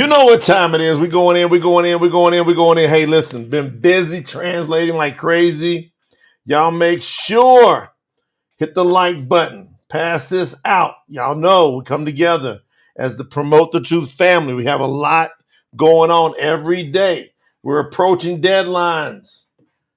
You know what time it is. We're going in, we're going in, we're going in, we're going in. Hey, listen, been busy translating like crazy. Y'all make sure, hit the like button, pass this out. Y'all know we come together as the Promote the Truth family. We have a lot going on every day. We're approaching deadlines.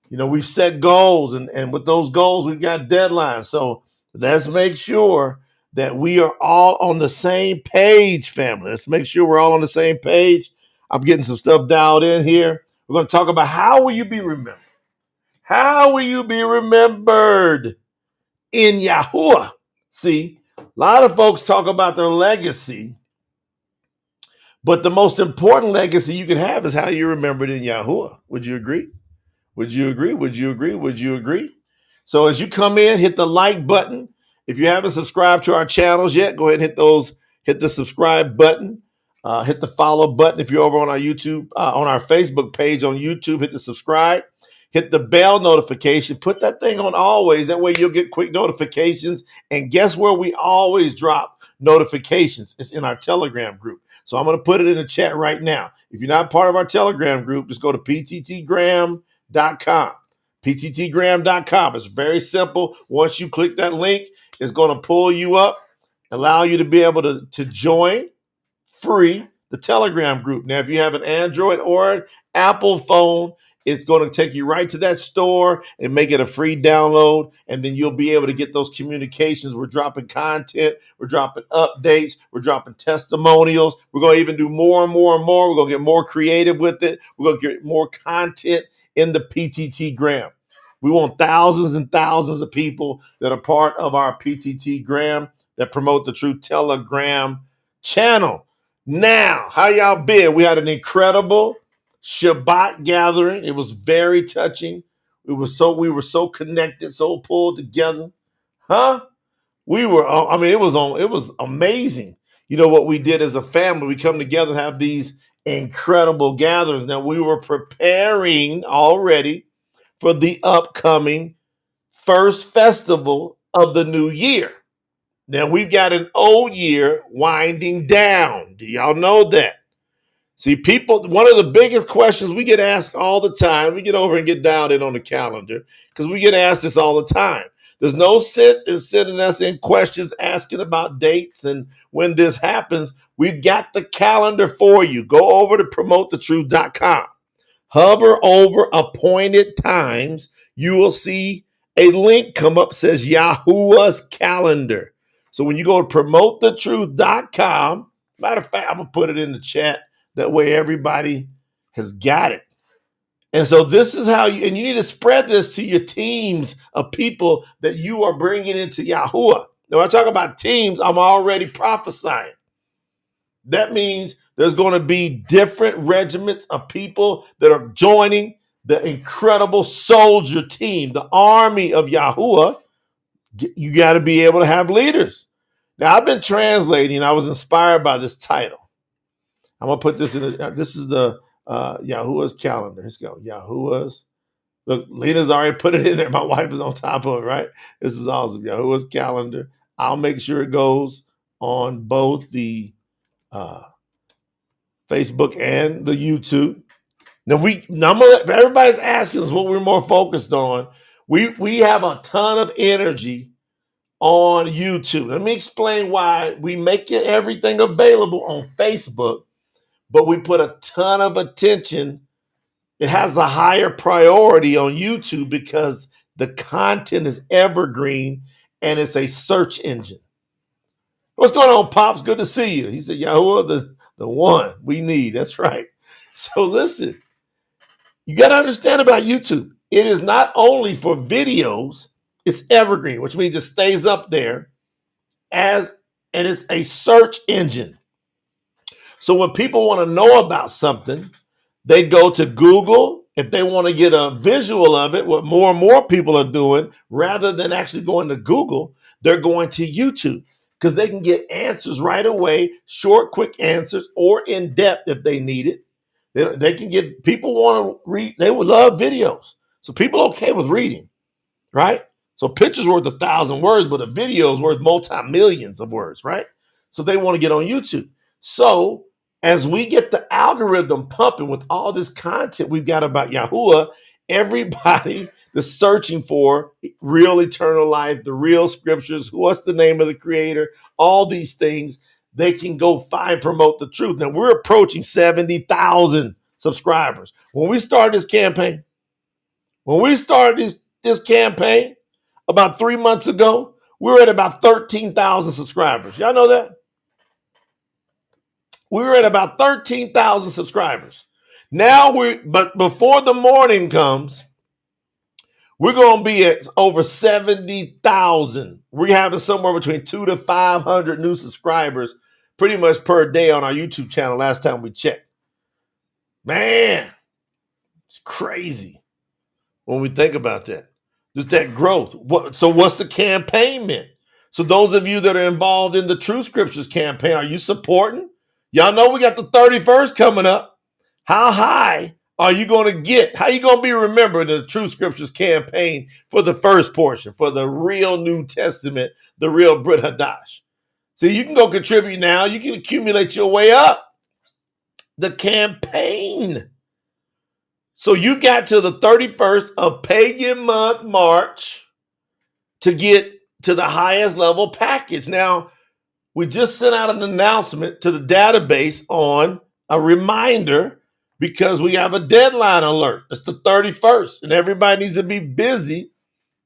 You know, we've set goals, and with those goals, we've got deadlines. So let's make sure that we are all on the same page, family. Let's make sure we're all on the same page. I'm getting some stuff dialed in here. We're going to talk about how will you be remembered? How will you be remembered in YAHUAH? See, a lot of folks talk about their legacy, but the most important legacy you can have is how you're remembered in YAHUAH. Would you agree? Would you agree? Would you agree? Would you agree? So as you come in, hit the like button. If you haven't subscribed to our channels yet, go ahead and hit the subscribe button. Hit the follow button. If you're over on our YouTube, on our Facebook page on YouTube, hit the subscribe. Hit the bell notification. Put that thing on always. That way you'll get quick notifications. And guess where we always drop notifications? It's in our Telegram group. So I'm going to put it in the chat right now. If you're not part of our Telegram group, just go to pttgram.com. pttgram.com. It's very simple. Once you click that link, it's going to pull you up, allow you to be able to join free the Telegram group. Now, if you have an Android or an Apple phone, it's going to take you right to that store and make it a free download. And then you'll be able to get those communications. We're dropping content. We're dropping updates. We're dropping testimonials. We're going to even do more and more and more. We're going to get more creative with it. We're going to get more content in the PTT Gram. We want thousands and thousands of people that are part of our PTT Gram that promote the True Telegram channel. Now, how y'all been? We had an incredible Shabbat gathering. It was very touching. We were so connected, so pulled together. Huh? We were, I mean, it was amazing. You know what we did as a family? We come together and have these incredible gatherings. Now, we were preparing already for the upcoming first festival of the new year. Now, we've got an old year winding down. Do y'all know that? See, people, one of the biggest questions we get asked all the time, we get over and get dialed in on the calendar because we get asked this all the time. There's no sense in sending us in questions asking about dates and when this happens. We've got the calendar for you. Go over to promotethetruth.com. Hover over appointed times. You will see a link come up that says YAHUAH's calendar. So when you go to promotethetruth.com, matter of fact, I'm going to put it in the chat. That way everybody has got it. And so this is how you need to spread this to your teams of people that you are bringing into YAHUAH. Now, when I talk about teams, I'm already prophesying. That means there's going to be different regiments of people that are joining the incredible soldier team, the army of YAHUAH. You got to be able to have leaders. Now, I've been translating. I was inspired by this title. I'm going to put this in. This is the YAHUAH's calendar. Let's go. YAHUAH's. Look, Lena's already put it in there. My wife is on top of it, right? This is awesome. YAHUAH's calendar. I'll make sure it goes on both the Facebook and the YouTube. Now everybody's asking us what we're more focused on. We have a ton of energy on YouTube. Let me explain why we make everything available on Facebook, but we put a ton of attention. It has a higher priority on YouTube because the content is evergreen and it's a search engine. What's going on, Pops? Good to see you. He said, YAHUAH, the one we need. That's right. So listen, you got to understand about YouTube. It is not only for videos, it's evergreen, which means it stays up there and it's a search engine. So when people want to know about something, they go to Google. If they want to get a visual of it, what more and more people are doing, rather than actually going to Google, they're going to YouTube because they can get answers right away, short, quick answers, or in depth if they need it. They can get, people want to read, they would love videos. So people are okay with reading, right? So picture's worth 1,000 words, but a video is worth multi-millions of words, right? So they want to get on YouTube. So as we get the algorithm pumping with all this content we've got about Yahuwah, everybody that's searching for real eternal life, the real scriptures, what's the name of the creator, all these things, they can go find, promote the truth. Now we're approaching 70,000 subscribers. When we started this campaign, about 3 months ago, we were at about 13,000 subscribers. Y'all know that? We were at about 13,000 subscribers. But before the morning comes, we're going to be at over 70,000. We're having somewhere between 200 to 500 new subscribers pretty much per day on our YouTube channel last time we checked. Man, it's crazy when we think about that. Just that growth. So what's the campaign meant? So those of you that are involved in the True Scriptures campaign, are you supporting? Y'all know we got the 31st coming up. How high are you going to get? How are you going to be remembered in the True Scriptures campaign for the first portion, for the real New Testament, the real Brit Hadash? See, you can go contribute now. You can accumulate your way up. The campaign. So you got to the 31st of Pagan month, March, to get to the highest level package. Now, we just sent out an announcement to the database on a reminder because we have a deadline alert. It's the 31st, and everybody needs to be busy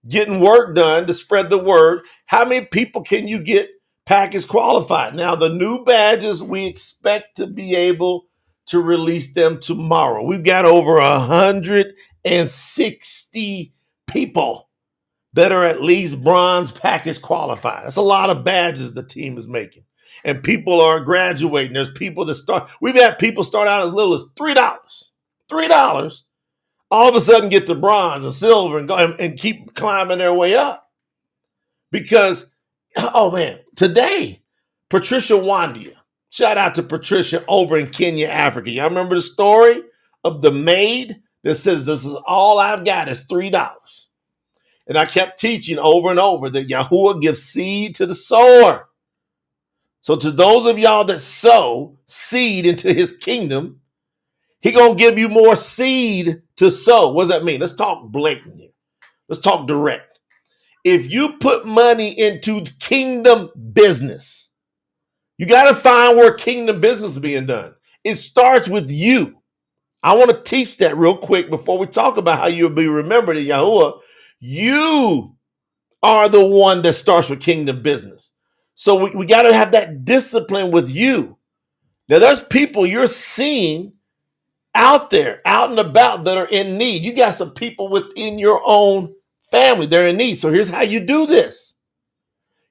getting work done to spread the word. How many people can you get package qualified? Now, the new badges, we expect to be able to release them tomorrow. We've got over 160 people that are at least bronze package qualified. That's a lot of badges the team is making. And people are graduating. There's people that start. We've had people start out as little as $3. $3. All of a sudden get to bronze and silver and go and keep climbing their way up. Because, oh man, today, Patricia Wandia, shout out to Patricia over in Kenya, Africa. Y'all remember the story of the maid that says, this is all I've got is $3. And I kept teaching over and over that Yahuwah gives seed to the sower. So to those of y'all that sow seed into his kingdom, he going to give you more seed to sow. What does that mean? Let's talk blatant here. Let's talk direct. If you put money into kingdom business, you got to find where kingdom business is being done. It starts with you. I want to teach that real quick before we talk about how you'll be remembered in Yahuwah. You are the one that starts with kingdom business. So we got to have that discipline with you. Now, there's people you're seeing out there, out and about that are in need. You got some people within your own family. They're in need. So here's how you do this.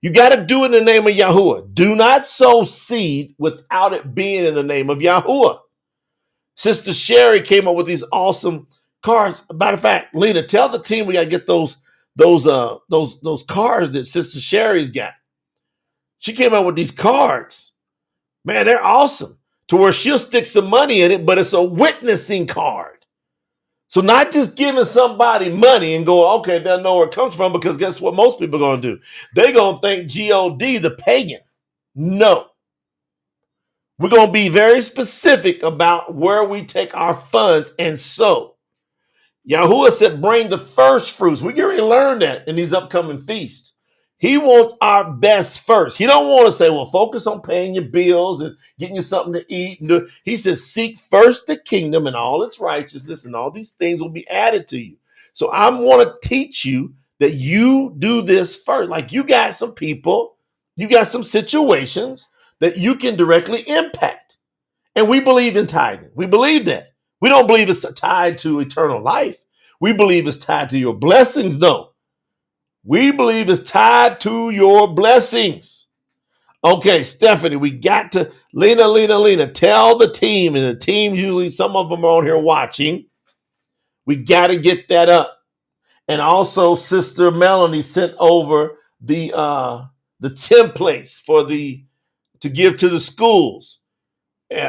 You got to do it in the name of Yahuwah. Do not sow seed without it being in the name of Yahuwah. Sister Sherry came up with these awesome cards. Matter of fact, Lena, tell the team we got to get those cards that Sister Sherry's got. She came up with these cards. Man, they're awesome. To where she'll stick some money in it, but it's a witnessing card. So not just giving somebody money and go, okay, they'll know where it comes from, because guess what most people are going to do? They're going to think G-O-D, the pagan. No. We're going to be very specific about where we take our funds and sow. Yahuwah said, bring the first fruits. We're going to learn that in these upcoming feasts. He wants our best first. He don't want to say, well, focus on paying your bills and getting you something to eat. He says, seek first the kingdom and all its righteousness, and all these things will be added to you. So I want to teach you that you do this first. Like, you got some people, you got some situations that you can directly impact. And we believe in tithing. We believe that. We don't believe it's tied to eternal life. We believe it's tied to your blessings, though. We believe it's tied to your blessings. Okay, Stephanie, we got to, Lena, tell the team, and the team, usually some of them are on here watching. We got to get that up. And also, Sister Melanie sent over the templates to give to the schools.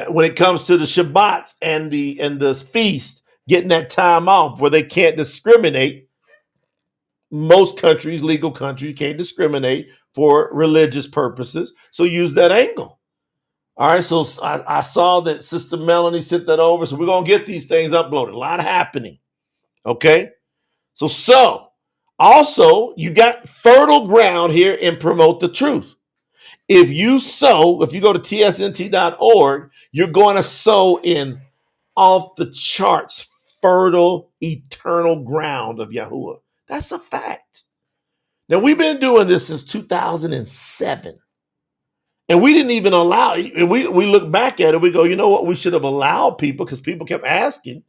When it comes to the Shabbats and the feast, getting that time off where they can't discriminate. Most countries, legal countries, can't discriminate for religious purposes. So use that angle. All right, so I saw that Sister Melanie sent that over. So we're going to get these things uploaded. A lot happening. Okay. So also you got fertile ground here in Promote the Truth. If you sow, if you go to tsnt.org, you're going to sow in off the charts, fertile, eternal ground of Yahuwah. That's a fact. Now, we've been doing this since 2007. And we didn't even allow, we look back at it, we go, you know what, we should have allowed people because people kept asking.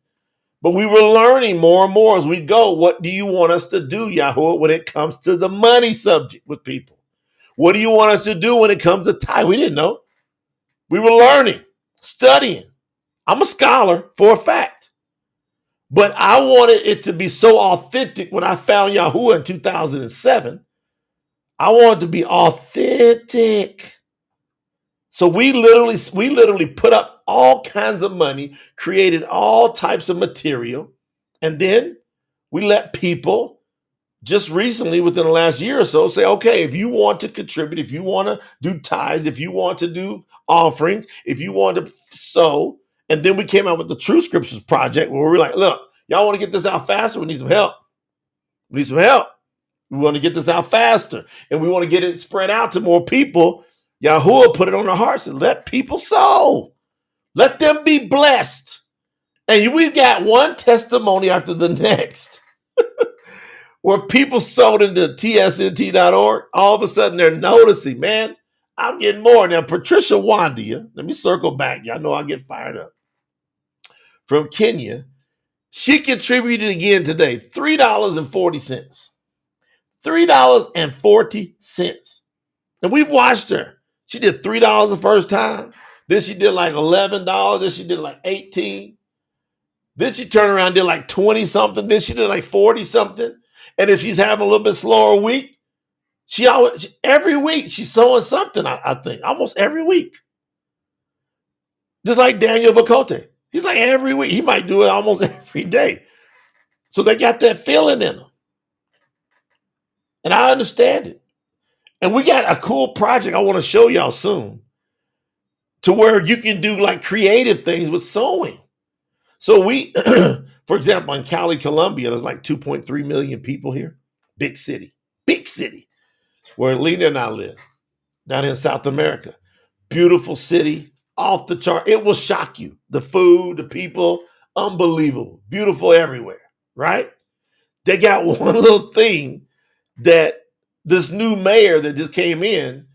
But we were learning more and more as we go. What do you want us to do, Yahuwah, when it comes to the money subject with people? What do you want us to do when it comes to tithe? We didn't know. We were learning, studying. I'm a scholar for a fact. But I wanted it to be so authentic when I found Yahuwah in 2007. I wanted to be authentic. So we literally put up all kinds of money, created all types of material, and then we let people just recently within the last year or so say, okay, if you want to contribute, if you want to do tithes, if you want to do offerings, if you want to sow, and then we came out with the True Scriptures Project where we're like, look, y'all want to get this out faster? We need some help. We need some help. We want to get this out faster, and we want to get it spread out to more people. Yahuwah put it on our hearts and let people sow. Let them be blessed. And we've got one testimony after the next where people sold into tsnt.org. All of a sudden they're noticing, man, I'm getting more. Now, Patricia Wandia, let me circle back. Y'all know I get fired up. From Kenya, she contributed again today, $3.40. $3.40. And we've watched her. She did $3 the first time. Then she did like $11. Then she did like $18. Then she turned around and did like 20 something. Then she did like 40 something. And if she's having a little bit slower week, every week she's sewing something, I think, almost every week. Just like Daniel Bakote. He's like every week. He might do it almost every day. So they got that feeling in them. And I understand it. And we got a cool project I want to show y'all soon to where you can do like creative things with sewing. So we, for example, in Cali, Colombia, there's like 2.3 million people here. Big city, where Lena and I live, down in South America. Beautiful city, off the chart. It will shock you. The food, the people, unbelievable. Beautiful everywhere, right? They got one little thing that this new mayor that just came in,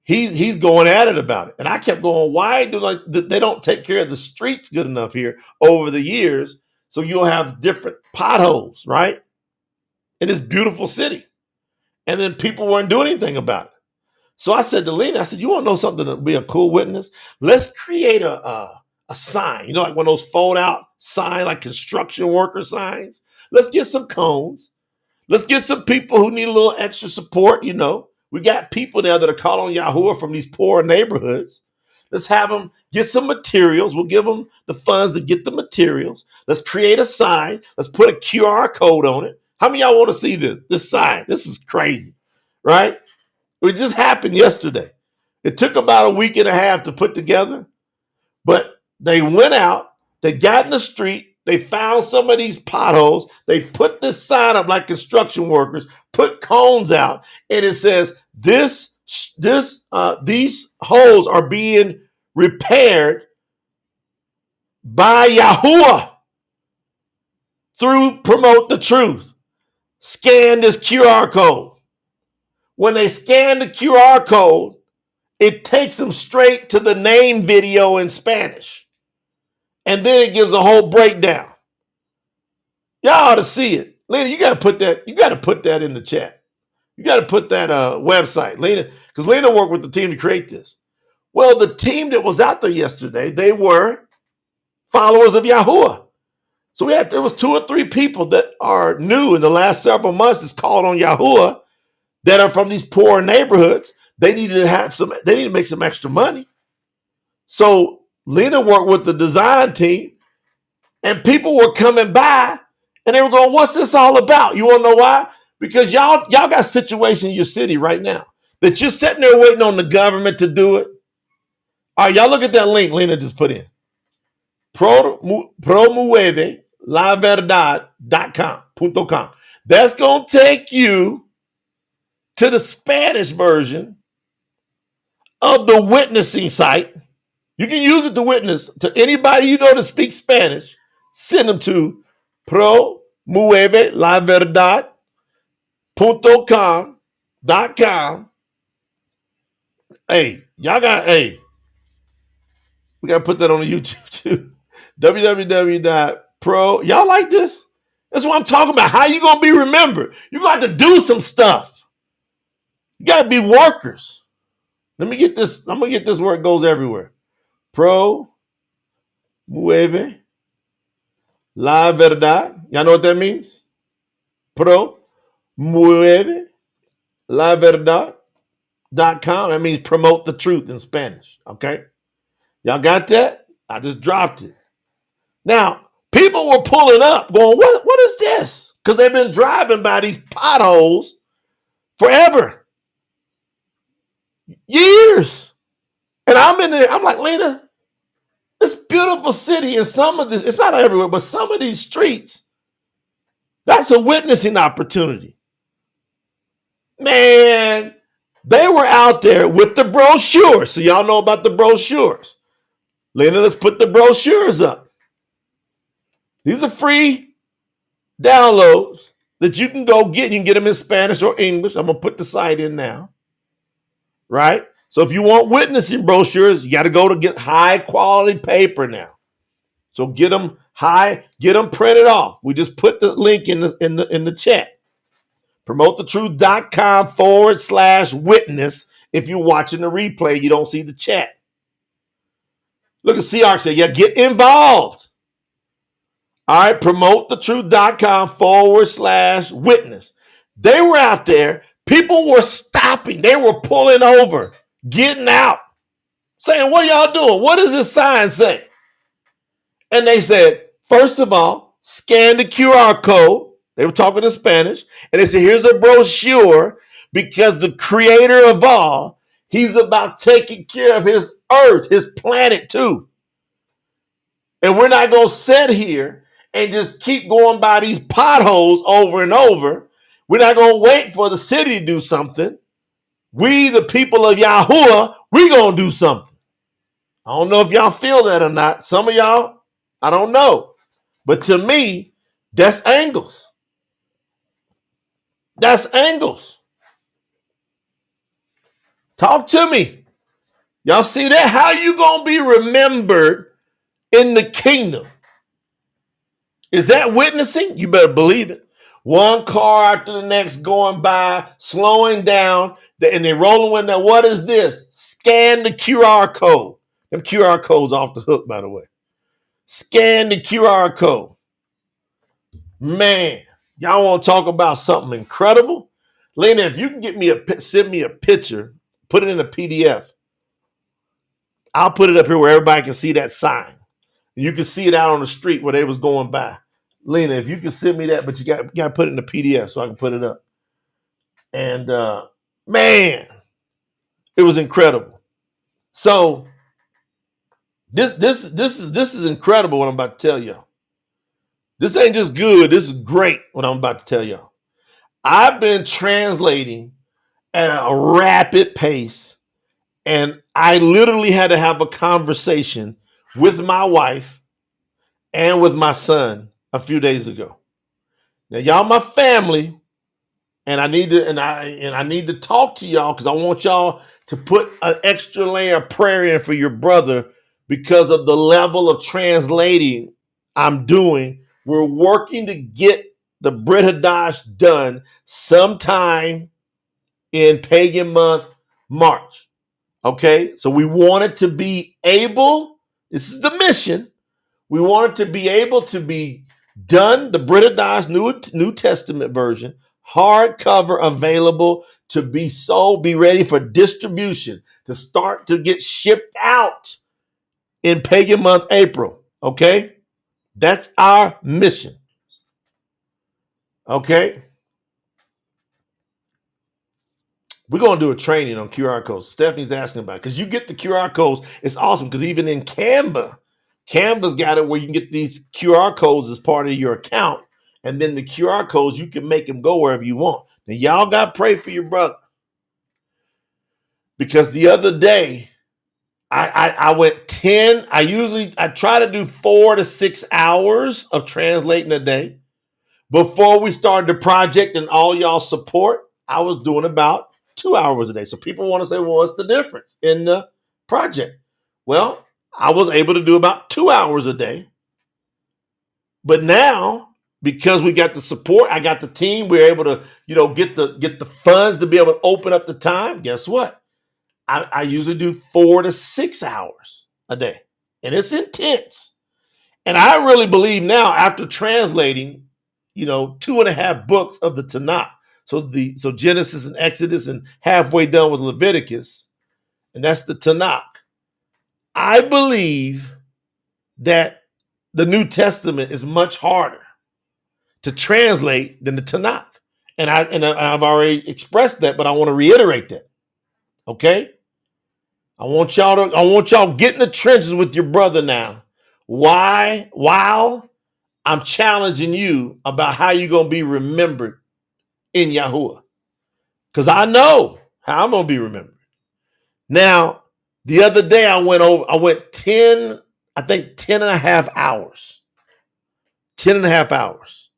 he's going at it about it. And I kept going, why do they don't take care of the streets good enough here over the years? So you'll have different potholes, right? In this beautiful city. And then people weren't doing anything about it. So I said to Lena, I said, you want to know something to be a cool witness? Let's create a sign, you know, like one of those fold out signs, like construction worker signs. Let's get some cones. Let's get some people who need a little extra support, you know. We got people there that are calling Yahuwah from these poor neighborhoods. Let's have them get some materials. We'll give them the funds to get the materials. Let's create a sign. Let's put a QR code on it. How many of y'all want to see this sign? This is crazy, right? It just happened yesterday. It took about a week and a half to put together, but they went out, they got in the street, they found some of these potholes. They put this sign up like construction workers, put cones out, and it says, these holes are being repaired by Yahuwah through Promote the Truth. Scan this QR code. When they scan the QR code, it takes them straight to the name video in Spanish. And then it gives a whole breakdown. Y'all ought to see it. Lena, you got to put that in the chat. You got to put that website, Lena, because Lena worked with the team to create this. Well, the team that was out there yesterday, they were followers of Yahuwah. So there was 2 or 3 people that are new in the last several months that's called on Yahuwah that are from these poor neighborhoods. They need to make some extra money. So Lena worked with the design team, and people were coming by and they were going, what's this all about? You want to know why? Because y'all got situation in your city right now that you're sitting there waiting on the government to do it. All right, y'all look at that link Lena just put in. Promueve la verdad.com. That's going to take you to the Spanish version of the witnessing site. You can use it to witness to anybody you know that speaks Spanish. Send them to promuevelaverdad.com. Hey, y'all got, we got to put that on the YouTube too. www.pro. Y'all like this? That's what I'm talking about. How you going to be remembered? You got to do some stuff. You got to be workers. Let me get this. I'm going to get this where it goes everywhere. Pro mueve la verdad. Y'all know what that means? Pro mueve la verdad.com. That means promote the truth in Spanish. Okay? Y'all got that? I just dropped it. Now, people were pulling up going, what is this? Because they've been driving by these potholes forever. Years. And I'm in there. I'm like, Lena, this beautiful city and some of this, it's not everywhere, but some of these streets, that's a witnessing opportunity. Man, they were out there with the brochures. So y'all know about the brochures. Lena, let's put the brochures up. These are free downloads that you can go get. You can get them in Spanish or English. I'm going to put the site in now. Right? So if you want witnessing brochures, you got to go to get high quality paper now. So get them printed off. We just put the link in the chat. PromoteTheTruth.com/witness. If you're watching the replay, you don't see the chat. Look at CR say, yeah, get involved. All right, PromoteTheTruth.com/witness. They were out there. People were stopping. They were pulling over, getting out, saying, what are y'all doing? What does this sign say? And they said, first of all, scan the QR code. They were talking in Spanish. And they said, here's a brochure because the creator of all, he's about taking care of his earth, his planet too. And we're not going to sit here and just keep going by these potholes over and over. We're not going to wait for the city to do something. We, the people of YAHUAH, we're going to do something. I don't know if y'all feel that or not. Some of y'all, I don't know. But to me, that's angles. That's angles. Talk to me. Y'all see that? How you going to be remembered in the kingdom? Is that witnessing? You better believe it. One car after the next going by, slowing down, and they're rolling with that. What is this? Scan the QR code. Them QR codes off the hook, by the way. Scan the QR code. Man, y'all want to talk about something incredible? Lena, if you can send me a picture, put it in a PDF. I'll put it up here where everybody can see that sign. You can see it out on the street where they was going by. Lena, if you can send me that, but you got to put it in the PDF so I can put it up. And man, it was incredible. So this is incredible what I'm about to tell y'all. This ain't just good. This is great what I'm about to tell y'all. I've been translating at a rapid pace, and I literally had to have a conversation with my wife and with my son a few days ago. Now, y'all my family, and I need to talk to y'all because I want y'all to put an extra layer of prayer in for your brother because of the level of translating I'm doing. We're working to get the Brit Hadash done sometime in pagan month March. Okay, so we want it to be able, this is the mission, we want it to be able to be done, the Brit Hadash New Testament version, hardcover available to be sold, be ready for distribution, to start to get shipped out in pagan month April. Okay, that's our mission. Okay, We're going to do a training on QR codes. Stephanie's asking about it because you get the QR codes. It's awesome because even in Canva's got it where you can get these QR codes as part of your account. And then the QR codes, you can make them go wherever you want. Now, y'all got to pray for your brother. Because the other day, I went 10. I try to do 4 to 6 hours of translating a day. Before we started the project and all y'all support, I was doing about 2 hours a day. So people want to say, well, what's the difference in the project? Well, I was able to do about 2 hours a day. But now, because we got the support, I got the team, we're able to, get the funds to be able to open up the time. Guess what? I usually do 4 to 6 hours a day. And it's intense. And I really believe now, after translating, 2.5 books of the Tanakh, so Genesis and Exodus and halfway done with Leviticus, and that's the Tanakh. I believe that the New Testament is much harder to translate than the Tanakh. And I've already expressed that, but I want to reiterate that. Okay? I want y'all get in the trenches with your brother now. Why? While I'm challenging you about how you're going to be remembered in Yahuwah. Because I know how I'm going to be remembered. Now, the other day I went 10 and a half hours. 10 and a half hours.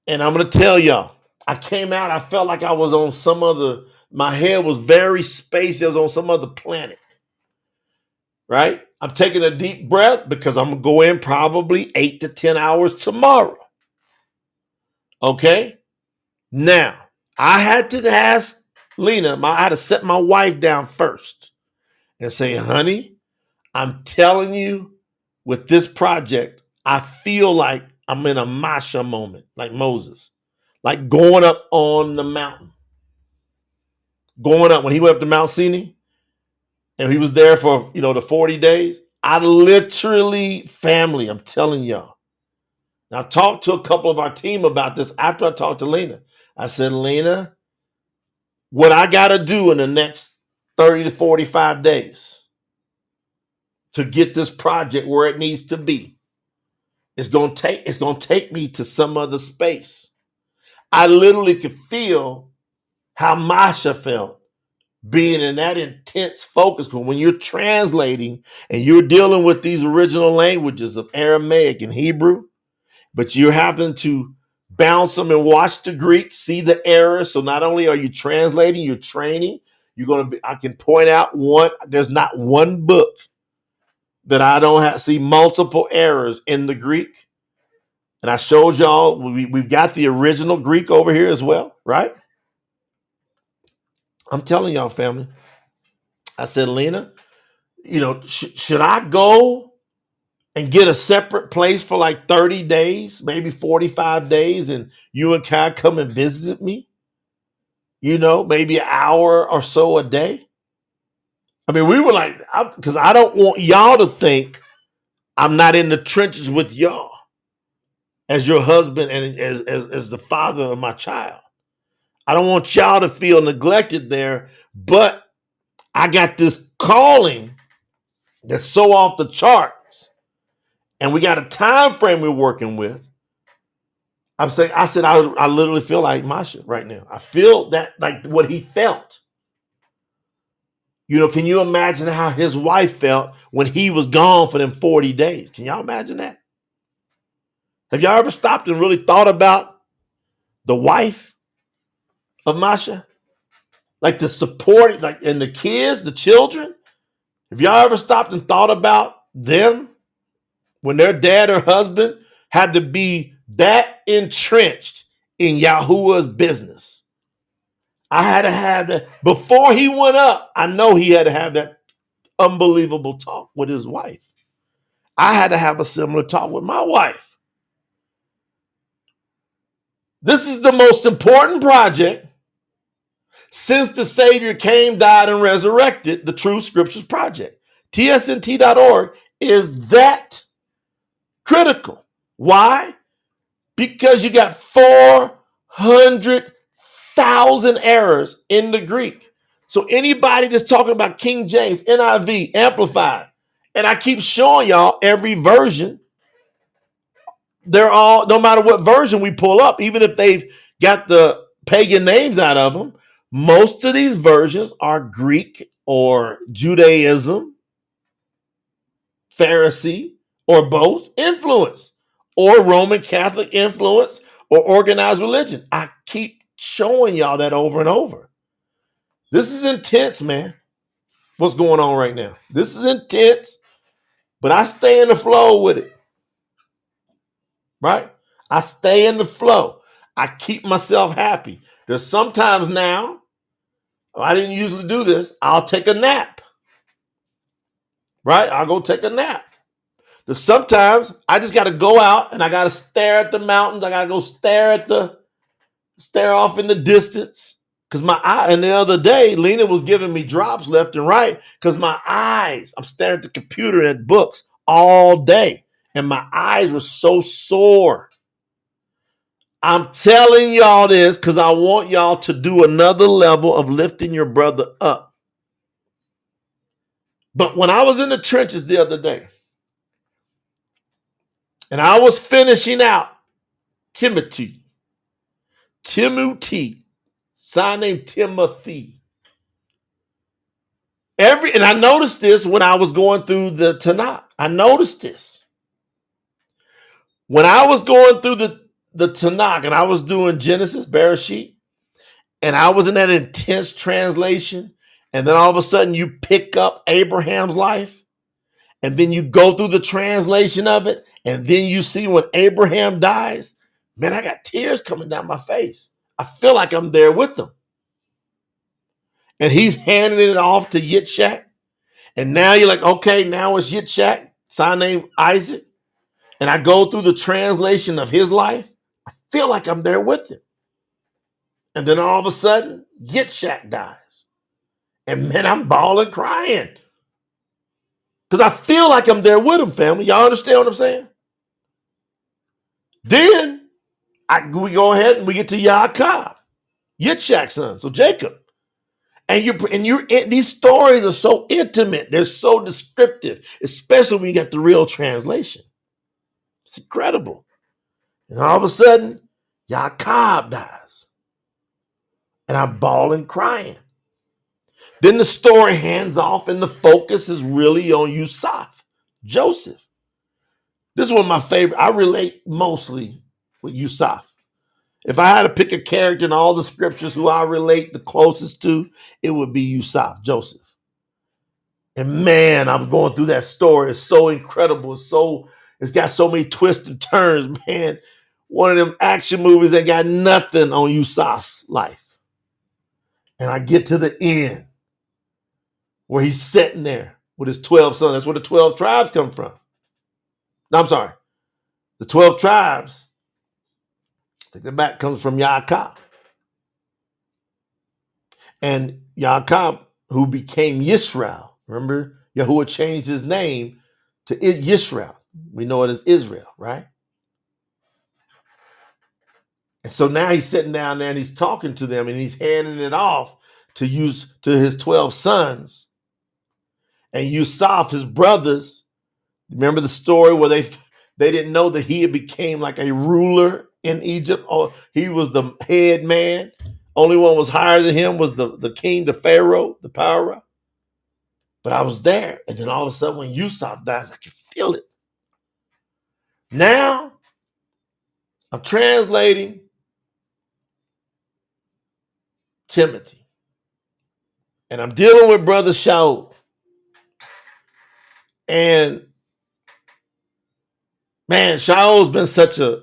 And I'm going to tell y'all, I came out, I felt like I was on my head was very spacey. I was on some other planet. Right? I'm taking a deep breath because I'm going to go in probably 8 to 10 hours tomorrow. Okay? Now, I had to ask Lena, I had to set my wife down first and say, honey, I'm telling you, with this project, I feel like I'm in a Masha moment, like Moses, like going up on the mountain. Going up, when he went up to Mount Sinai, and he was there for, the 40 days, I literally, family, I'm telling y'all. Now, I talked to a couple of our team about this after I talked to Lena. I said, Lena, what I got to do in the next 30 to 45 days to get this project where it needs to be, it's going to take me to some other space. I literally could feel how Masha felt being in that intense focus. Because when you're translating and you're dealing with these original languages of Aramaic and Hebrew, but you're having to bounce them and watch the Greek, see the errors. So not only are you translating, you're training. I can point out there's not one book that I don't see multiple errors in the Greek. And I showed y'all, we've got the original Greek over here as well, right? I'm telling y'all, family. I said, Lena, should I go and get a separate place for like 30 days, maybe 45 days, and you and Kai come and visit me? Maybe an hour or so a day. I mean, we were like, because I don't want y'all to think I'm not in the trenches with y'all as your husband and as the father of my child. I don't want y'all to feel neglected there, but I got this calling that's so off the charts, and we got a time frame we're working with. I literally feel like Masha right now. I feel that like what he felt. Can you imagine how his wife felt when he was gone for them 40 days? Can y'all imagine that? Have y'all ever stopped and really thought about the wife of Masha? Like the support, like, and the kids, the children? Have y'all ever stopped and thought about them when their dad or husband had to be that entrenched in Yahuwah's business? I had to have that. Before he went up, I know he had to have that unbelievable talk with his wife. I had to have a similar talk with my wife. This is the most important project since the Savior came, died, and resurrected, the True Scriptures Project. TSNT.org is that critical. Why? Because you got 400,000 1,000 errors in the Greek. So anybody that's talking about King James, NIV, Amplified, and I keep showing y'all every version, they're all, no matter what version we pull up, even if they've got the pagan names out of them, most of these versions are Greek or Judaism, Pharisee, or both influence, or Roman Catholic influence, or organized religion. I keep showing y'all that over and over. This is intense, man. What's going on right now? This is intense, but I stay in the flow with it, right? I stay in the flow. I keep myself happy. There's sometimes now, I didn't usually do this, I'll take a nap, right? I'll go take a nap. Sometimes I just got to go out and I got to stare at the mountains. I got to go stare off in the distance. Because my eye, and the other day, Lena was giving me drops left and right because my eyes, I'm staring at the computer and at books all day. And my eyes were so sore. I'm telling y'all this because I want y'all to do another level of lifting your brother up. But when I was in the trenches the other day, and I was finishing out Tiymutiy, son named Tiymutiy. And I noticed this when I was going through the Tanakh. I noticed this. When I was going through the Tanakh and I was doing Genesis, Bereshit, and I was in that intense translation, and then all of a sudden you pick up Abraham's life, and then you go through the translation of it, and then you see when Abraham dies, man, I got tears coming down my face. I feel like I'm there with them. And he's handing it off to Yitzhak. And now you're like, okay, now it's Yitzhak, son named Isaac. And I go through the translation of his life. I feel like I'm there with him. And then all of a sudden, Yitzhak dies. And man, I'm bawling, crying. Because I feel like I'm there with him, family. Y'all understand what I'm saying? Then we go ahead and we get to Yaakov, Yitzhak's son, so Jacob. And these stories are so intimate. They're so descriptive, especially when you get the real translation. It's incredible. And all of a sudden, Yaakov dies. And I'm bawling, crying. Then the story hands off and the focus is really on Yusuf, Joseph. This is one of my favorite. I relate mostly with Yusuf. If I had to pick a character in all the scriptures who I relate the closest to, it would be Yusuf, Joseph. And man, I'm going through that story. It's so incredible. It's got so many twists and turns, man. One of them action movies that got nothing on Yusuf's life. And I get to the end where he's sitting there with his 12 sons. That's where the 12 tribes come from. No, I'm sorry. The 12 tribes, I think the back comes from Yaakov. And Yaakov, who became Yisrael. Remember, YAHUAH changed his name to Yisrael. We know it as Israel, right? And so now he's sitting down there and he's talking to them and he's handing it off to his 12 sons. And Yusuf, his brothers, remember the story where they didn't know that he had became like a ruler in Egypt? Or he was the head man. Only one was higher than him was the king, the Pharaoh, the Pharaoh. But I was there. And then all of a sudden when Yusuf dies, I can feel it. Now I'm translating Tiymutiy. And I'm dealing with brother Shaul. And man, Shaul's been such a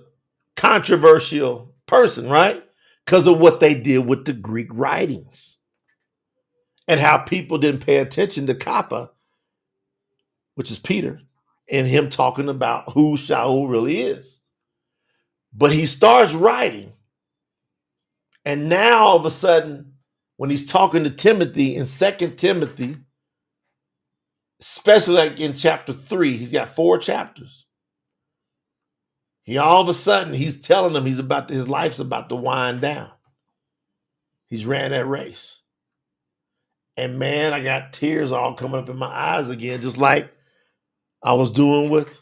controversial person, right? Because of what they did with the Greek writings and how people didn't pay attention to Kappa, which is Peter, and him talking about who Shaul really is. But he starts writing, and now all of a sudden, when he's talking to Timothy in 2 Timothy, especially like in chapter 3, he's got 4 chapters. He all of a sudden, he's telling them his life's about to wind down. He's ran that race. And man, I got tears all coming up in my eyes again, just like I was doing with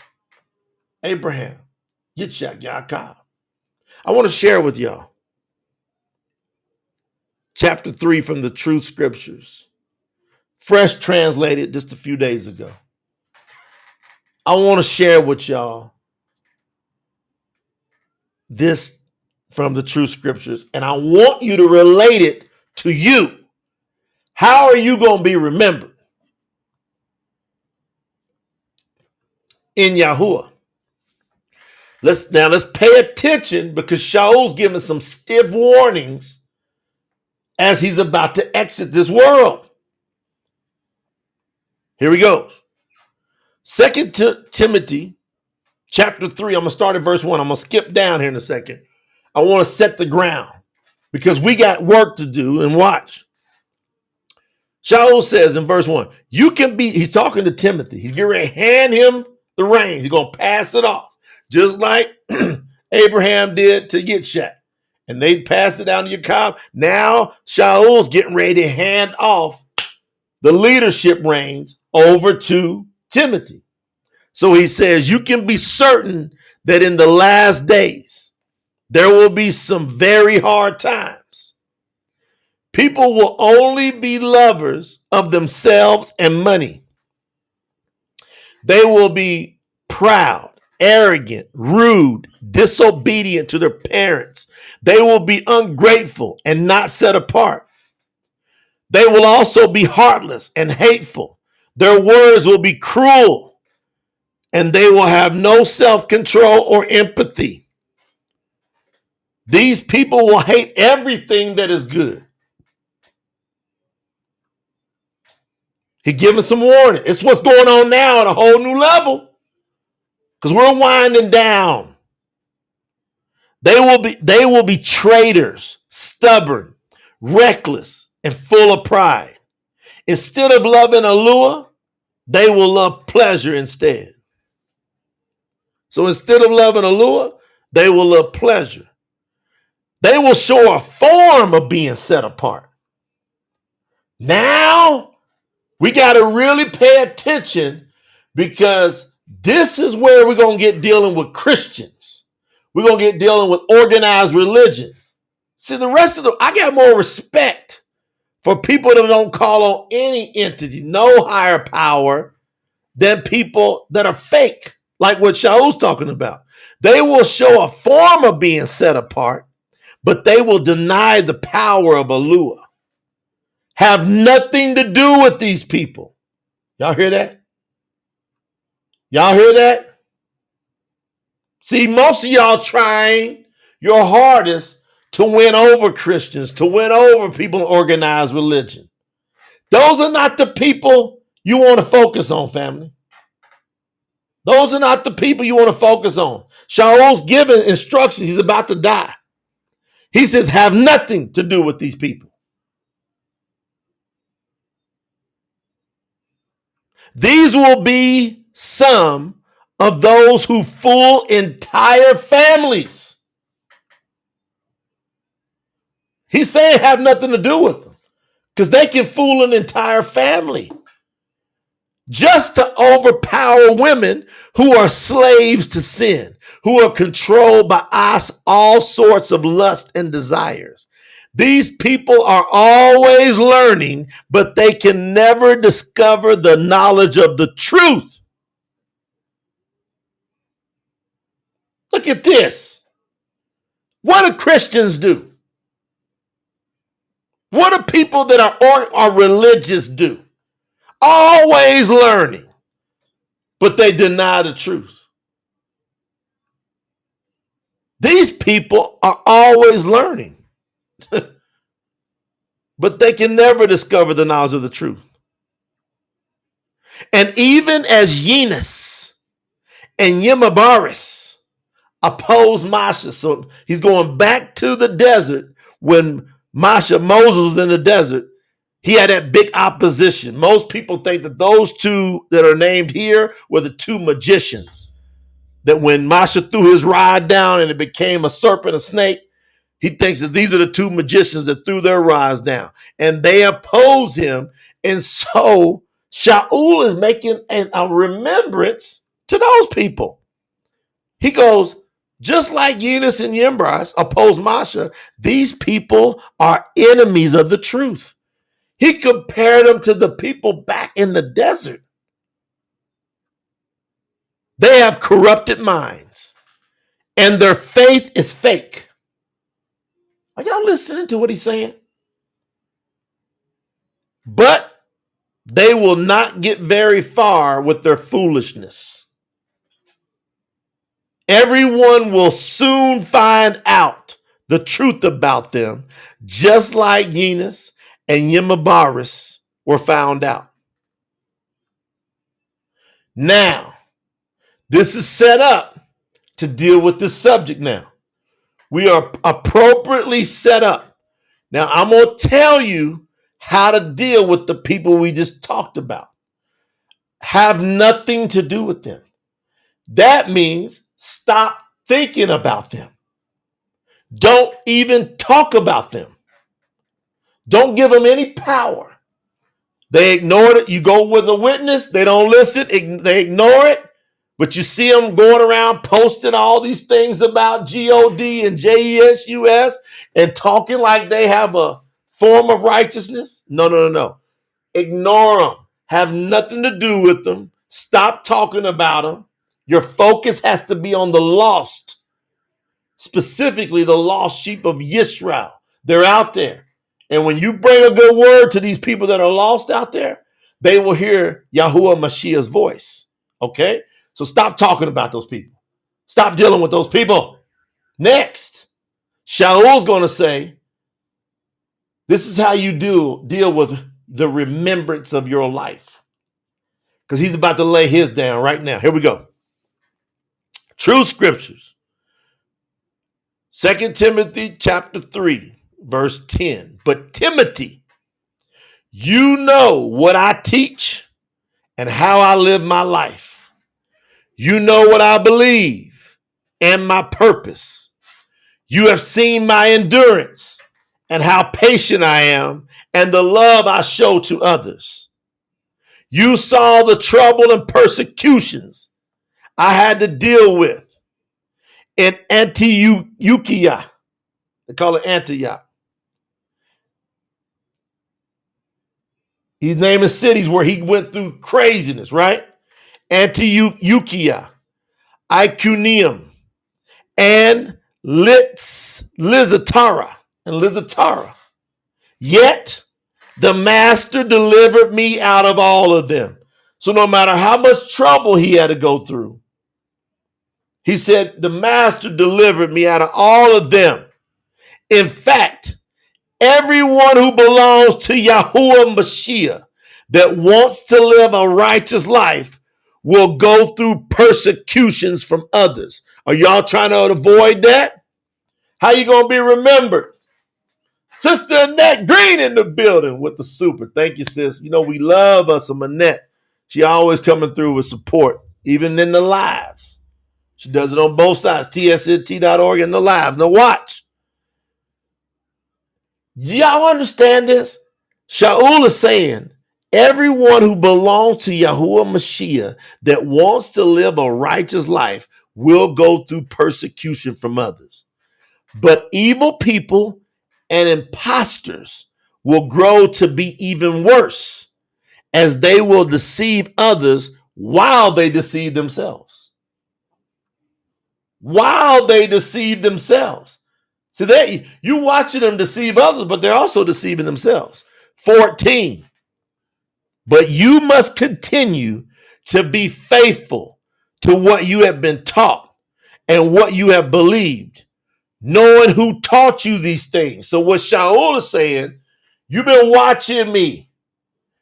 Abraham. Yitzhak, Yaakov. I want to share with y'all chapter 3 from the True Scriptures, fresh translated just a few days ago. I want to share with y'all this from the True Scriptures, and I want you to relate it to you. How are you going to be remembered in Yahuwah? Let's pay attention, because Shaul's giving some stiff warnings as he's about to exit this world. Here we go. 2 Tiymutiy chapter 3. I'm going to start at verse 1. I'm going to skip down here in a second. I want to set the ground because we got work to do. And watch. Shaul says in verse 1, he's talking to Timothy. He's getting ready to hand him the reins. He's going to pass it off, just like Abraham did to Yitzhak. And they passed it down to Yaakov. Now Shaul's getting ready to hand off the leadership reins over to Timothy. So he says, you can be certain that in the last days, there will be some very hard times. People will only be lovers of themselves and money. They will be proud, arrogant, rude, disobedient to their parents. They will be ungrateful and not set apart. They will also be heartless and hateful. Their words will be cruel, and they will have no self-control or empathy. These people will hate everything that is good. He's giving some warning. It's what's going on now at a whole new level, because we're winding down. They will be traitors, stubborn, reckless, and full of pride. Instead of loving allure, they will love pleasure instead. So instead of loving allure, they will love pleasure. They will show a form of being set apart. Now, we got to really pay attention, because this is where we're going to get dealing with Christians. We're going to get dealing with organized religion. See, the rest of I got more respect for people that don't call on any entity, no higher power, than people that are fake, like what Shaul's talking about. They will show a form of being set apart, but they will deny the power of allure. Have nothing to do with these people. Y'all hear that? Y'all hear that? See, most of y'all trying your hardest to win over Christians, to win over people in organized religion. Those are not the people you want to focus on, family. Those are not the people you want to focus on. Shaul's giving instructions. He's about to die. He says, have nothing to do with these people. These will be some of those who fool entire families. He's saying have nothing to do with them, because they can fool an entire family just to overpower women who are slaves to sin, who are controlled by all sorts of lust and desires. These people are always learning, but they can never discover the knowledge of the truth. Look at this. What do Christians do? What do people that are religious do? Always learning, but they deny the truth. These people are always learning, but they can never discover the knowledge of the truth. And even as Enos and Yemabaris oppose Masha, so he's going back to the desert. When Moses was in the desert, he had that big opposition. Most people think that those two that are named here were the two magicians. That when Masha threw his rod down and it became a serpent, a snake, He thinks that these are the two magicians that threw their rods down, and they oppose him. And so Shaul is making a remembrance to those people. He goes, just like Eunice and Yimbras oppose Masha, these people are enemies of the truth. He compared them to the people back in the desert. They have corrupted minds, and their faith is fake. Are y'all listening to what he's saying? But they will not get very far with their foolishness. Everyone will soon find out the truth about them, just like Eunice and Yemabaris were found out. Now, this is set up to deal with this subject now. We are appropriately set up. Now, I'm going to tell you how to deal with the people we just talked about. Have nothing to do with them. That means stop thinking about them. Don't even talk about them. Don't give them any power. They ignored it. You go with a witness, they don't listen, they ignore it. But you see them going around posting all these things about God and Jesus and talking like they have a form of righteousness. No. Ignore them. Have nothing to do with them. Stop talking about them. Your focus has to be on the lost, specifically the lost sheep of Yisrael. They're out there. And when you bring a good word to these people that are lost out there, they will hear Yahuwah Mashiach's voice. Okay? So stop talking about those people. Stop dealing with those people. Next, Shaul's going to say, this is how you deal with the remembrance of your life. Because he's about to lay his down right now. Here we go. True scriptures. 2 Tiymutiy chapter 3, verse 10. But Tiymutiy, you know what I teach and how I live my life. You know what I believe and my purpose. You have seen my endurance and how patient I am and the love I show to others. You saw the trouble and persecutions I had to deal with in Antiochia. They call it Antioch. He's naming cities where he went through craziness, right? Antiochia, Iconium, and Lizatara. Yet the master delivered me out of all of them. So no matter how much trouble he had to go through, he said, the master delivered me out of all of them. In fact, everyone who belongs to Yahuwah Mashiach that wants to live a righteous life will go through persecutions from others. Are y'all trying to avoid that? How you going to be remembered? Sister Annette Green in the building with the super. Thank you, sis. You know, we love us a Annette. She always coming through with support, even in the lives. She does it on both sides, tsnt.org and the live. Now watch. Y'all understand this? Shaul is saying, everyone who belongs to Yahuwah Mashiach that wants to live a righteous life will go through persecution from others. But evil people and imposters will grow to be even worse, as they will deceive others while they deceive themselves. While they deceive themselves. See, you watching them deceive others, but they're also deceiving themselves. 14. But you must continue to be faithful to what you have been taught and what you have believed, knowing who taught you these things. So what Shaul is saying, you've been watching me.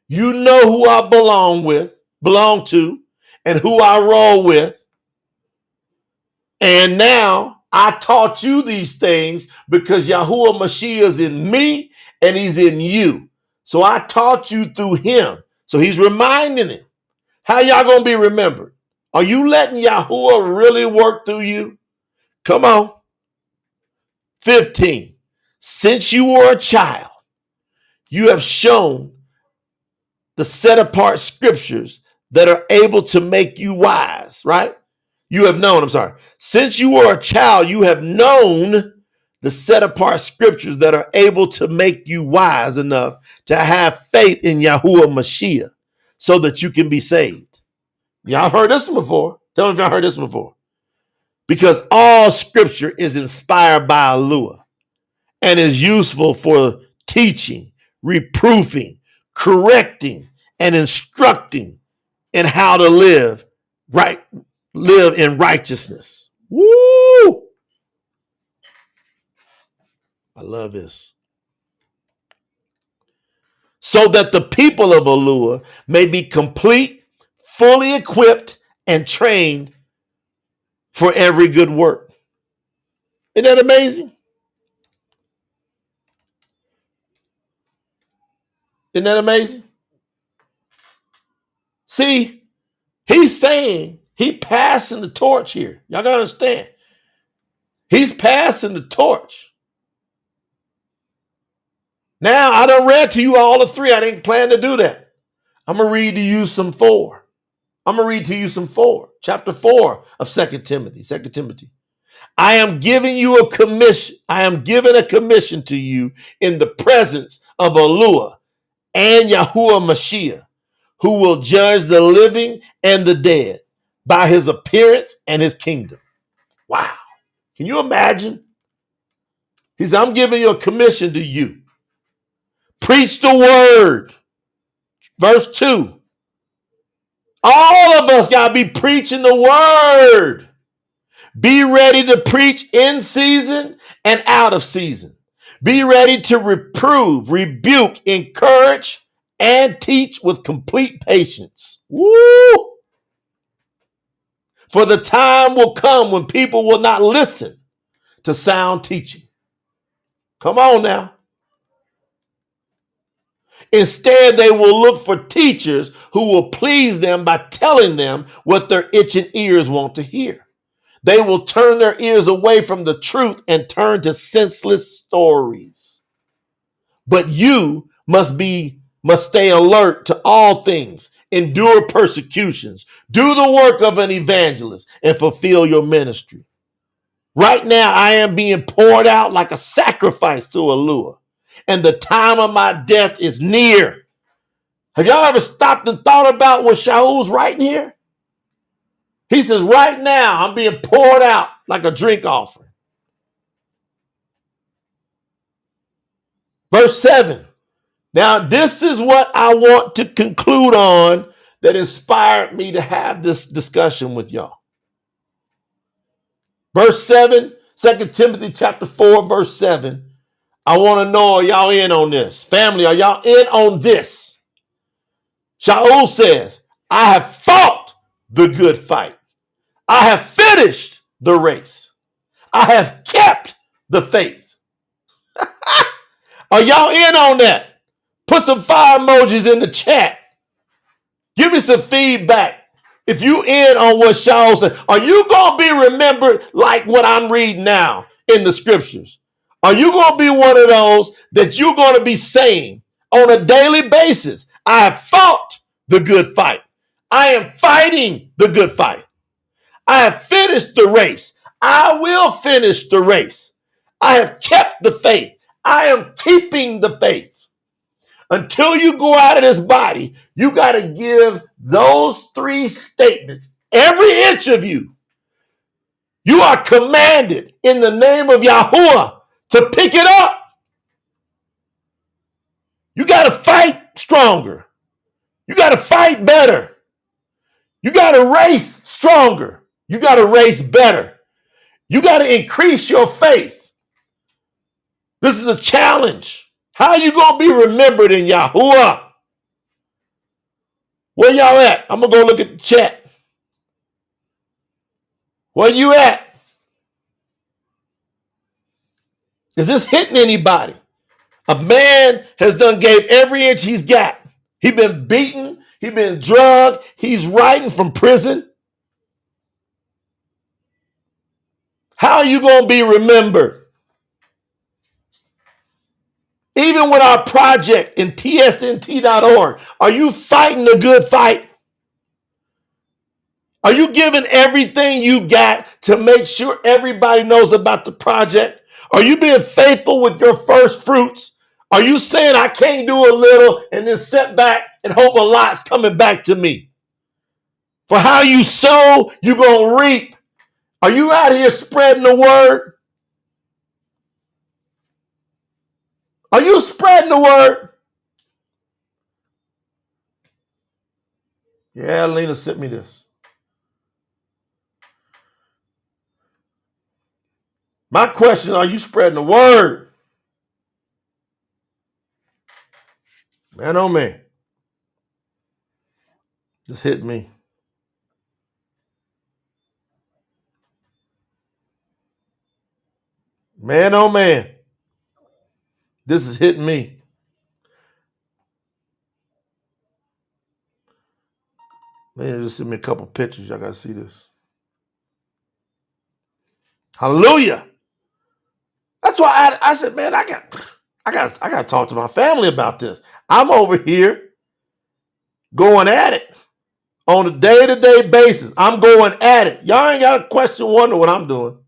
You know who I belong to, and who I roll with. And now I taught you these things because Yahuwah Mashiach is in me and he's in you. So I taught you through him. So he's reminding him. How y'all going to be remembered? Are you letting Yahuwah really work through you? Come on. 15. Since you were a child, you have shown the set apart scriptures that are able to make you wise, right? You have known, Since you were a child, you have known the set apart scriptures that are able to make you wise enough to have faith in Yahuwah Mashiach so that you can be saved. Y'all heard this one before. Tell me if y'all heard this one before. Because all scripture is inspired by Yahuwah and is useful for teaching, reproofing, correcting, and instructing in how to live in righteousness. Woo! I love this. So that the people of Yahuwah may be complete, fully equipped, and trained for every good work. Isn't that amazing? Isn't that amazing? See, he's saying he passing the torch here. Y'all gotta understand. He's passing the torch. Now, I done read to you all the three. I didn't plan to do that. I'm going to read to you some 4. Chapter 4 of 2 Timothy. I am giving you a commission. I am giving a commission to you in the presence of Yahuwah and Yahuwah Mashiach, who will judge the living and the dead by his appearance and his kingdom. Wow. Can you imagine? He said, I'm giving you a commission to you. Preach the word. Verse 2. All of us got to be preaching the word. Be ready to preach in season and out of season. Be ready to reprove, rebuke, encourage, and teach with complete patience. Woo! For the time will come when people will not listen to sound teaching. Come on now. Instead, they will look for teachers who will please them by telling them what their itching ears want to hear. They will turn their ears away from the truth and turn to senseless stories. But you must stay alert to all things, endure persecutions, do the work of an evangelist, and fulfill your ministry. Right now, I am being poured out like a sacrifice to Yahuwah, and the time of my death is near. Have y'all ever stopped and thought about what Shaul's writing here? He says, right now, I'm being poured out like a drink offering. Verse 7. Now, this is what I want to conclude on that inspired me to have this discussion with y'all. Verse 7, 2 Timothy chapter 4, verse 7. I want to know, are y'all in on this? Family, are y'all in on this? Shaul says, I have fought the good fight. I have finished the race. I have kept the faith. Are y'all in on that? Put some fire emojis in the chat. Give me some feedback. If you in on what Shaul said, are you going to be remembered like what I'm reading now in the scriptures? Are you going to be one of those that you're going to be saying on a daily basis, I have fought the good fight. I am fighting the good fight. I have finished the race. I will finish the race. I have kept the faith. I am keeping the faith. Until you go out of this body, you got to give those 3 statements. Every inch of you. You are commanded in the name of Yahuwah to pick it up. You got to fight stronger. You got to fight better. You got to race stronger. You got to race better. You got to increase your faith. This is a challenge. How are you going to be remembered in Yahuwah? Where y'all at? I'm going to go look at the chat. Where you at? Is this hitting anybody? A man has done gave every inch he's got. He been beaten. He been drugged. He's writing from prison. How are you going to be remembered? Even with our project in tsnt.org, are you fighting the good fight? Are you giving everything you got to make sure everybody knows about the project? Are you being faithful with your first fruits? Are you saying I can't do a little and then sit back and hope a lot's coming back to me? For how you sow, you're going to reap. Are you out here spreading the word? Are you spreading the word? Yeah, Lena sent me this. My question, are you spreading the word? Man, oh man. This hit me. Man, oh man. This is hitting me. Lena just sent me a couple pictures. Y'all got to see this. Hallelujah. That's why I said, man, I got to talk to my family about this. I'm over here going at it on a day-to-day basis. I'm going at it. Y'all ain't got to question, wonder what I'm doing.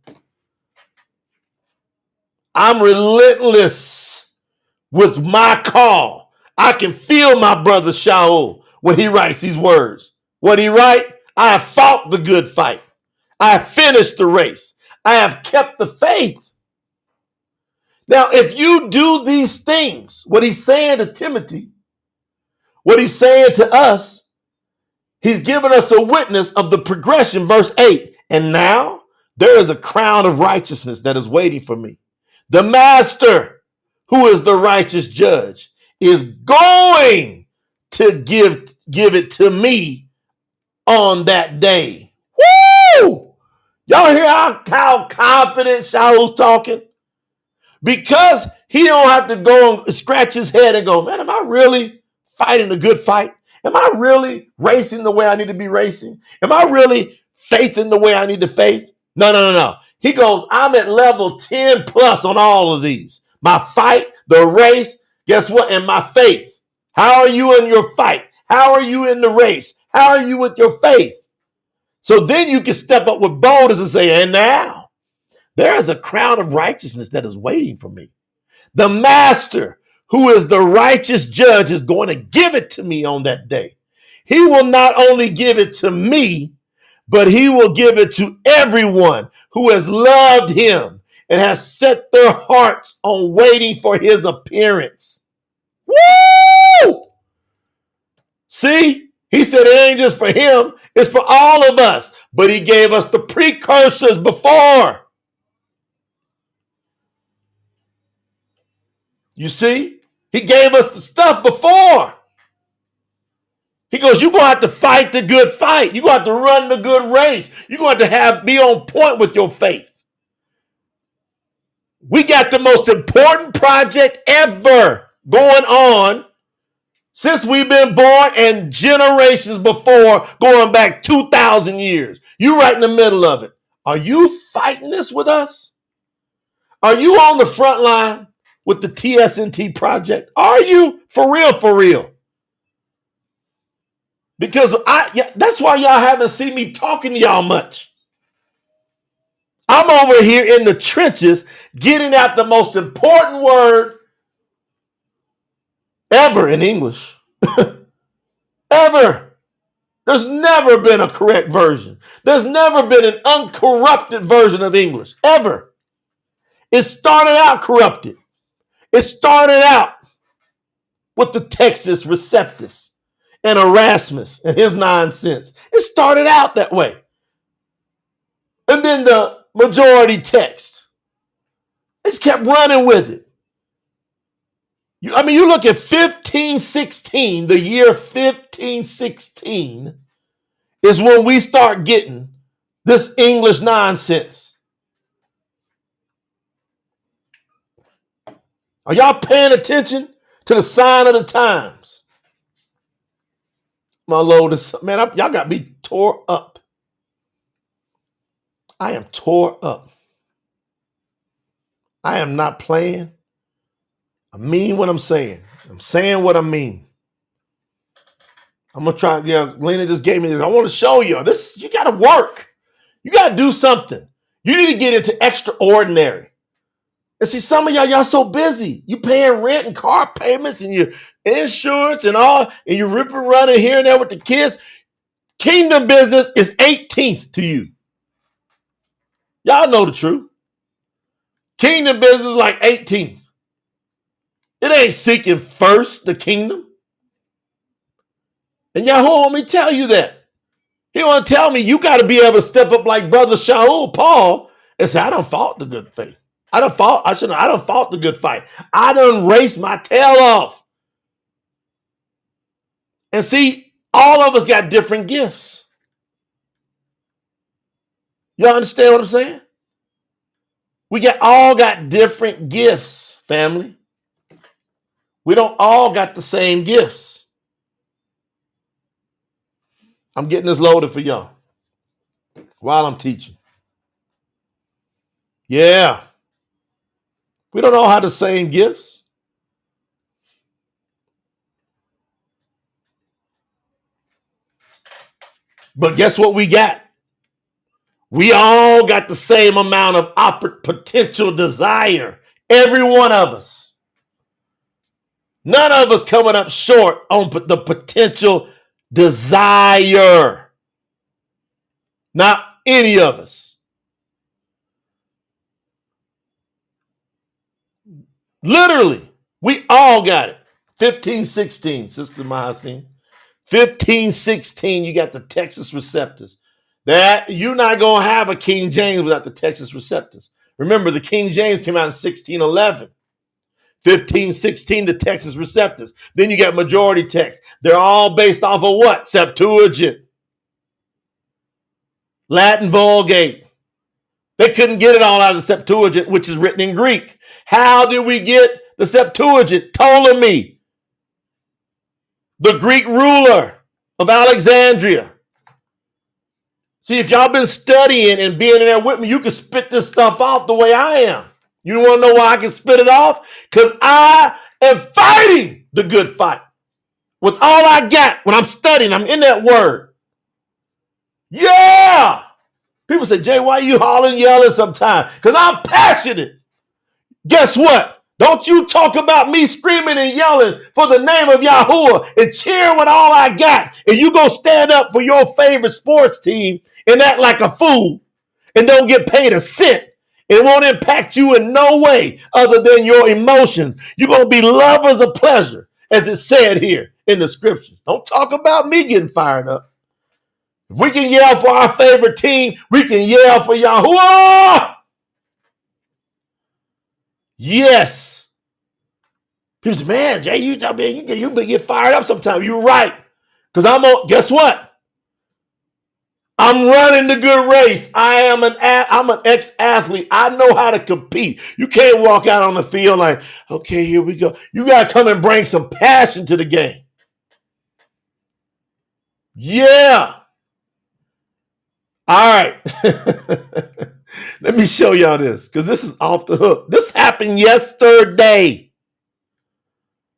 I'm relentless with my call. I can feel my brother Shaul when he writes these words. What he write? I have fought the good fight. I have finished the race. I have kept the faith. Now, if you do these things, what he's saying to Tiymutiy, what he's saying to us, he's given us a witness of the progression, verse 8. And now there is a crown of righteousness that is waiting for me. The master, who is the righteous judge, is going to give it to me on that day. Woo! Y'all hear how confident Shaul's talking? Because he don't have to go and scratch his head and go, man, am I really fighting a good fight? Am I really racing the way I need to be racing? Am I really faithing the way I need to faith? No. He goes, I'm at level 10 plus on all of these. My fight, the race, guess what? And my faith. How are you in your fight? How are you in the race? How are you with your faith? So then you can step up with boldness and say, and now there is a crown of righteousness that is waiting for me. The master, who is the righteous judge, is going to give it to me on that day. He will not only give it to me, but he will give it to everyone who has loved him and has set their hearts on waiting for his appearance. Woo! See, he said it ain't just for him, it's for all of us. But he gave us the precursors before. You see, he gave us the stuff before. He goes, you're going to have to fight the good fight. You're going to have to run the good race. You're going to have to be on point with your faith. We got the most important project ever going on since we've been born and generations before, going back 2,000 years. You're right in the middle of it. Are you fighting this with us? Are you on the front line with the TSNT project? Are you? For real, for real? Because that's why y'all haven't seen me talking to y'all much. I'm over here in the trenches getting out the most important word ever in English. Ever. There's never been a correct version. There's never been an uncorrupted version of English. Ever. It started out corrupted. It started out with the Texas Receptus and Erasmus and his nonsense. It started out that way. And then the majority text. It's kept running with it. You look at 1516, the year 1516 is when we start getting this English nonsense. Are y'all paying attention to the sign of the times? My Lord, man, y'all got me tore up. I am tore up. I am not playing. I mean what I'm saying. I'm saying what I mean. I'm going to try. Lena just gave me this. I want to show you this. You got to work. You got to do something. You need to get into extraordinary. And see, some of y'all so busy. You paying rent and car payments and your insurance and all, and you ripping running here and there with the kids. Kingdom business is 18th to you. Y'all know the truth. Kingdom business is like 18th. It ain't seeking first the kingdom. And Yahuwah want me to tell you that. He want to tell me you got to be able to step up like brother Shaul, Paul, and say, I done fought the good faith. I done fought the good fight. I done raced my tail off. And see, all of us got different gifts. Y'all understand what I'm saying? We all got different gifts, family. We don't all got the same gifts. I'm getting this loaded for y'all while I'm teaching. Yeah. We don't all have the same gifts. But guess what we got? We all got the same amount of potential desire. Every one of us. None of us coming up short on the potential desire. Not any of us. Literally, we all got it. 1516, Sister Mahasine. 1516, you got the Texas receptors. That you're not going to have a King James without the Texas receptors. Remember, the King James came out in 1611. 1516, the Texas receptors. Then you got majority text. They're all based off of what? Septuagint. Latin Vulgate. They couldn't get it all out of the Septuagint, which is written in Greek. How did we get the Septuagint? Ptolemy, the Greek ruler of Alexandria. See, if y'all been studying and being in there with me, you can spit this stuff off the way I am. You want to know why I can spit it off? Because I am fighting the good fight. With all I got, when I'm studying, I'm in that word. Yeah! People say, Jay, why are you hollering, yelling sometimes? Because I'm passionate. Guess what? Don't you talk about me screaming and yelling for the name of Yahuwah and cheering with all I got. And you go stand up for your favorite sports team and act like a fool and don't get paid a cent. It won't impact you in no way other than your emotions. You're going to be lovers of pleasure, as it said here in the scriptures. Don't talk about me getting fired up. If we can yell for our favorite team, we can yell for Yahuwah. Yes. People say, man, Jay, you get fired up sometimes. You're right. Because guess what? I'm running the good race. I'm an ex-athlete. I know how to compete. You can't walk out on the field like, okay, here we go. You got to come and bring some passion to the game. Yeah. All right. Let me show y'all this because this is off the hook. This happened yesterday.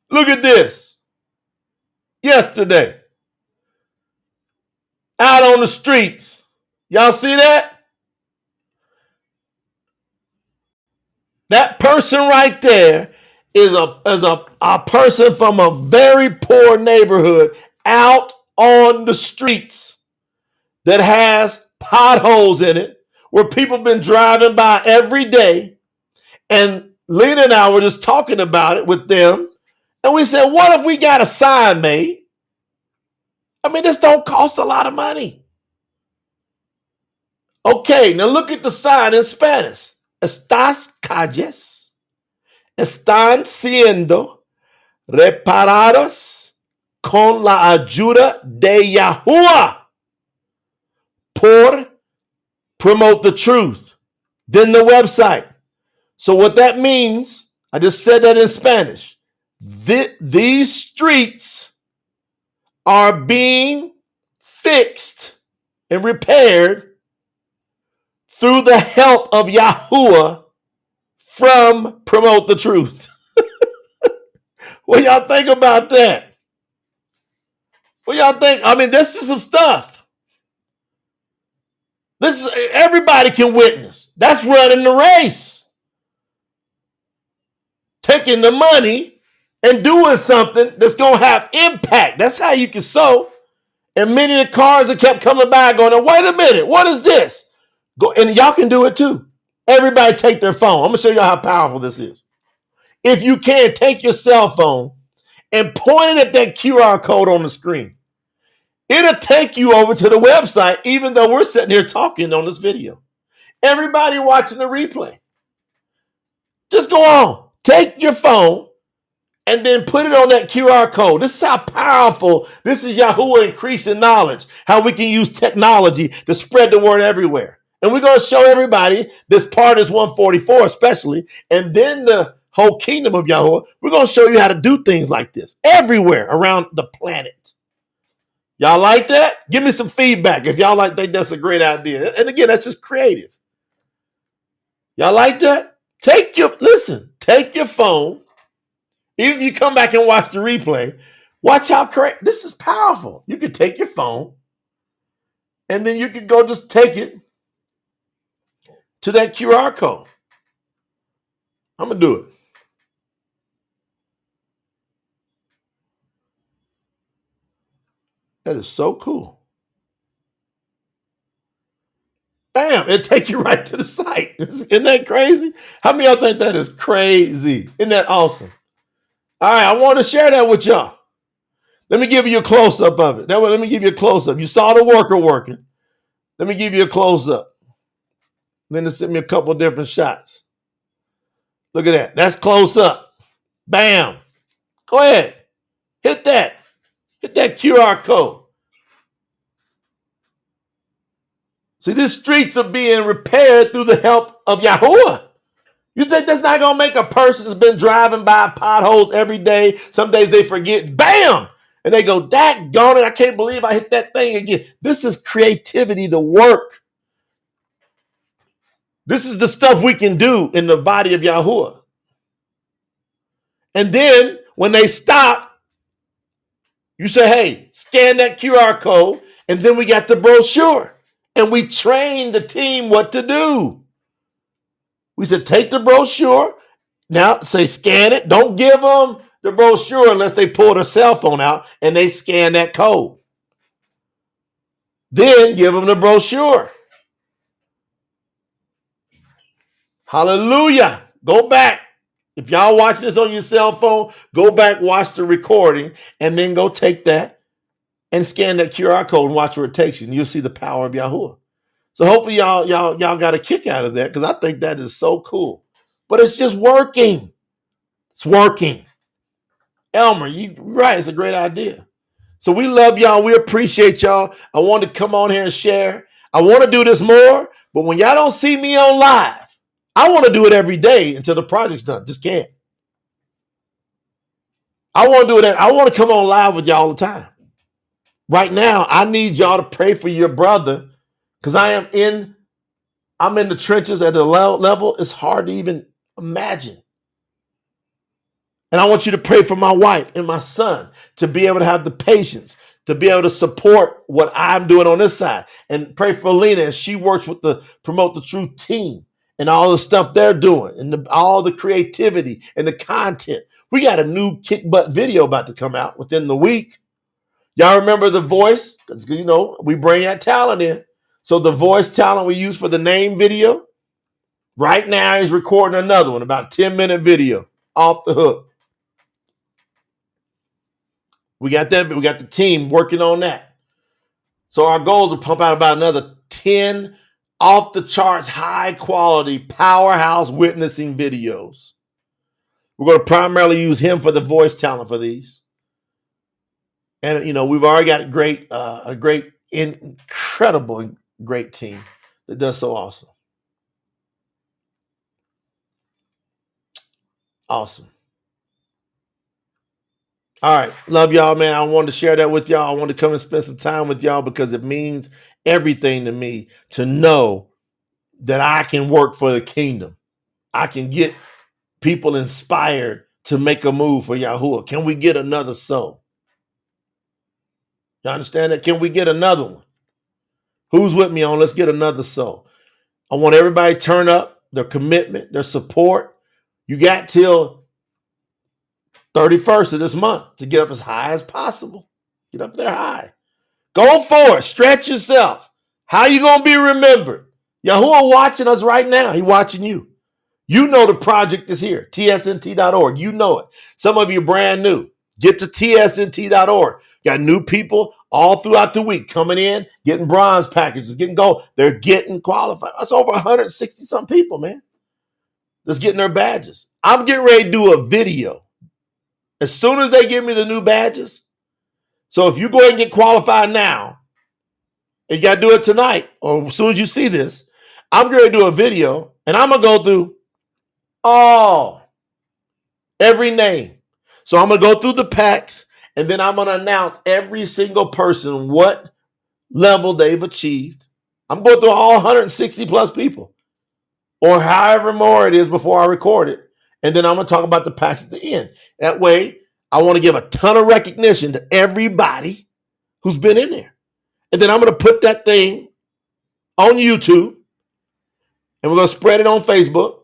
Look at this. Yesterday. Out on the streets. Y'all see that? That person right there is a person from a very poor neighborhood out on the streets that has potholes in it where people been driving by every day. And Lena and I were just talking about it with them. And we said, what if we got a sign made? I mean, this don't cost a lot of money. Okay, now look at the sign in Spanish. Estas calles están siendo reparadas con la ayuda de Yahuwah por promote the truth. Then the website. So what that means, I just said that in Spanish. These streets are being fixed and repaired through the help of Yahuwah from promote the truth. What y'all think about that? What y'all think? I mean, this is some stuff. This is, everybody can witness. That's running the race. Taking the money and doing something that's going to have impact. That's how you can sow. And many of the cars that kept coming by going, oh, wait a minute, what is this? Go, and y'all can do it too. Everybody take their phone. I'm going to show y'all how powerful this is. If you can, take your cell phone and point it at that QR code on the screen. It'll take you over to the website, even though we're sitting here talking on this video. Everybody watching the replay, just go on. Take your phone and then put it on that QR code. This is how powerful, this is Yahuwah increasing knowledge, how we can use technology to spread the word everywhere. And we're going to show everybody this part is 144 especially, and then the whole kingdom of Yahuwah. We're going to show you how to do things like this everywhere around the planet. Y'all like that? Give me some feedback if y'all think that's a great idea. And again, that's just creative. Y'all like that? Take your phone. Even if you come back and watch the replay, watch how correct. This is powerful. You can take your phone and then you can go just take it to that QR code. I'm going to do it. That is so cool. Bam, it takes you right to the site. Isn't that crazy? How many of y'all think that is crazy? Isn't that awesome? All right, I want to share that with y'all. Let me give you a close-up of it. Let me give you a close-up. You saw the worker working. Let me give you a close-up. Then they sent me a couple different shots. Look at that. That's close-up. Bam. Go ahead. Hit that. Hit that QR code. See, these streets are being repaired through the help of Yahuwah. You think that's not going to make a person that's been driving by potholes every day? Some days they forget. Bam! And they go, daggone it, I can't believe I hit that thing again. This is creativity to work. This is the stuff we can do in the body of Yahuwah. And then when they stop, you say, hey, scan that QR code. And then we got the brochure. And we train the team what to do. We said, take the brochure. Now say scan it. Don't give them the brochure unless they pull their cell phone out and they scan that code. Then give them the brochure. Hallelujah. Go back. If y'all watch this on your cell phone, go back, watch the recording, and then go take that and scan that QR code and watch where it takes you. And you'll see the power of Yahuwah. So hopefully y'all got a kick out of that, because I think that is so cool. But it's just working. It's working. Elmer, you right. It's a great idea. So we love y'all. We appreciate y'all. I want to come on here and share. I want to do this more, but when y'all don't see me on live, I want to do it every day until the project's done. Just can't. I want to do it. I want to come on live with y'all all the time. Right now, I need y'all to pray for your brother, because I'm in the trenches at the level it's hard to even imagine. And I want you to pray for my wife and my son to be able to have the patience, to be able to support what I'm doing on this side. And pray for Lena as she works with the Promote the Truth team and all the stuff they're doing and all the creativity and the content. We got a new kick butt video about to come out within the week. Y'all remember The Voice? Because, we bring that talent in. So the voice talent we use for the name video, right now he's recording another one, about a 10-minute video, off the hook. We got that. We got the team working on that. So our goal is to pump out about another 10 off the charts, high quality, powerhouse witnessing videos. We're going to primarily use him for the voice talent for these. And, we've already got a great, incredible, great team that does so awesome. Awesome. All right. Love y'all, man. I wanted to share that with y'all. I wanted to come and spend some time with y'all because it means everything to me to know that I can work for the kingdom. I can get people inspired to make a move for Yahuwah? Can we get another soul? You understand that? Can we get another one? Who's with me on let's get another soul? I want everybody to turn up their commitment, their support. You got till 31st of this month to get up as high as possible. Get up there high. Go for it. Stretch yourself. How you going to be remembered? Yahuwah watching us right now. He watching you. You know the project is here. tsnt.org. You know it. Some of you brand new. Get to tsnt.org. Got new people all throughout the week coming in, getting bronze packages, getting gold. They're getting qualified. That's over 160 some people, man. That's getting their badges. I'm getting ready to do a video. As soon as they give me the new badges. So if you go ahead and get qualified now, and you got to do it tonight, or as soon as you see this, I'm going to do a video, and I'm going to go through every name. So I'm going to go through the packs, and then I'm going to announce every single person what level they've achieved. I'm going through all 160 plus people, or however more it is before I record it. And then I'm going to talk about the packs at the end. That way, I want to give a ton of recognition to everybody who's been in there. And then I'm going to put that thing on YouTube, and we're going to spread it on Facebook.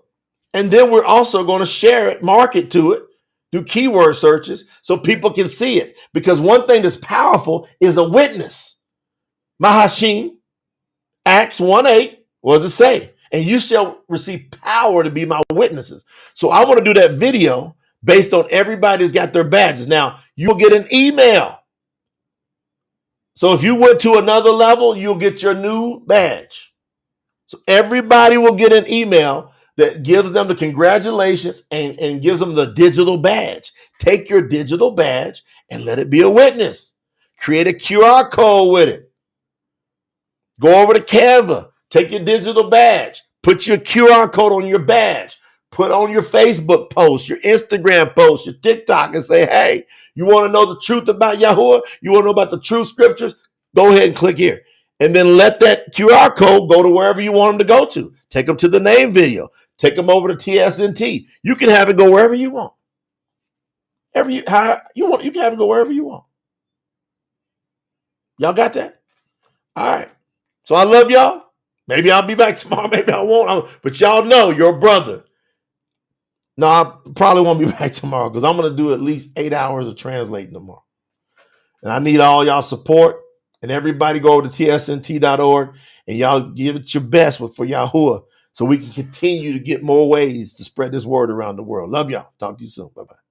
And then we're also going to share it, market to it, do keyword searches so people can see it. Because one thing that's powerful is a witness. Mahashim, Acts 1:8, what does it say? And you shall receive power to be my witnesses. So I want to do that video based on everybody that's got their badges. Now, you'll get an email. So if you went to another level, you'll get your new badge. So everybody will get an email that gives them the congratulations and gives them the digital badge. Take your digital badge and let it be a witness. Create a QR code with it. Go over to Canva. Take your digital badge. Put your QR code on your badge. Put on your Facebook post, your Instagram post, your TikTok, and say, hey, you want to know the truth about Yahuwah? You want to know about the true scriptures? Go ahead and click here. And then let that QR code go to wherever you want them to go to. Take them to the name video. Take them over to TSNT. You can have it go wherever you want. You can have it go wherever you want. Y'all got that? All right. So I love y'all. Maybe I'll be back tomorrow. Maybe I won't. But y'all know your brother. No, I probably won't be back tomorrow because I'm going to do at least 8 hours of translating tomorrow. And I need all y'all support. And everybody go over to tsnt.org and y'all give it your best for Yahuwah so we can continue to get more ways to spread this word around the world. Love y'all. Talk to you soon. Bye-bye.